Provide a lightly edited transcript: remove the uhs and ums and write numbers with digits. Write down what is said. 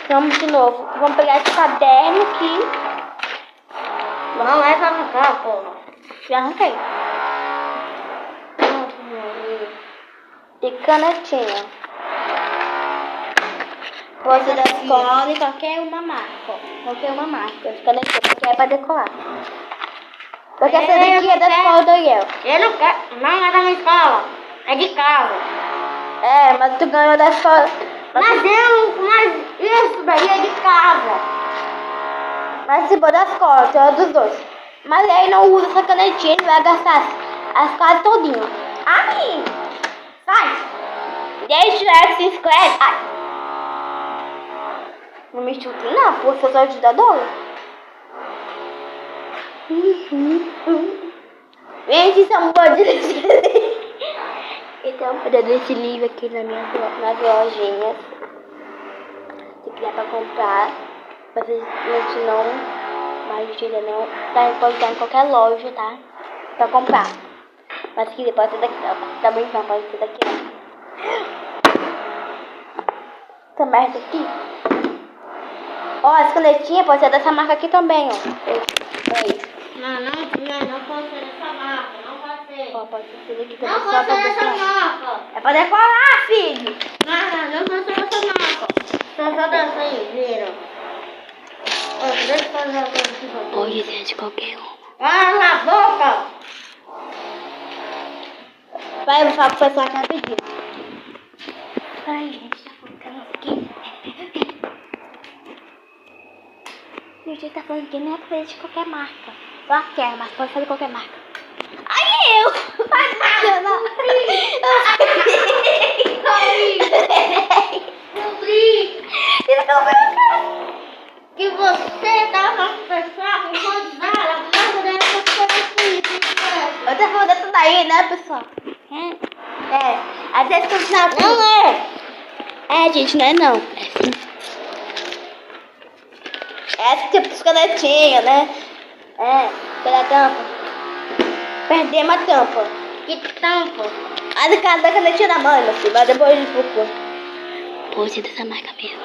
vamos de novo. Vamos pegar esse caderno aqui. Não é pra arrancar, porra. Já arranquei. E canetinha. Você da escola e qualquer uma marca. Qualquer uma marca. Canetinha, porque é pra decorar. Porque essa daqui é da escola do Ariel. Eu não quero. Não é da minha escola. É de casa. É, mas tu ganhou da escola. Mas isso daí é de casa. Mas se for da escola, tu é dos dois. Mas aí não usa essa canetinha, ele vai gastar as quase todinhas. Ai! Sai! Deixa ela se inscreve. Ai! Não me chute não, porque eu sou ajudadora. Gente, são boas de então, eu dei esse livro aqui nas lojinhas. Se quiser pra comprar, mas a gente não vai tirar não. Tá, pode estar em qualquer loja, tá? Pra comprar. Mas se quiser, pode ser daqui, ó. Tá brincando, pode ser daqui, ó. Essa merda aqui. Ó, essa canetinha pode ser dessa marca aqui também, ó. Aí. Não pode ser dessa marca. Não pode ser. Ó, pode ser daqui também. Não pode ser dessa marca. É pra decorar, filho. Não pode ser dessa marca. Só dessa aí, viram? Deixa eu fazer uma coisa aqui. Pode ser de qualquer um. Cala a boca! Vai, eu vou falar pro pessoal aqui rapidinho. Ai, gente, tá ficando aqui. Gente, ele tá falando que não é pra fazer de qualquer marca. Só quer, mas pode fazer de qualquer marca. Ai, eu! Que você tá falando pro pessoal que pode dar a marca dessas coisas. Eu tô falando dessa daí, né, pessoal? É. Às vezes tu não é. É, gente, não é não. É sim. É tipo de canetinha, né? É, pela tampa. Perdemos a tampa. Que tampa? A da canetinha da mãe, meu filho, mas depois de pouco. Pode ser dessa marca mesmo.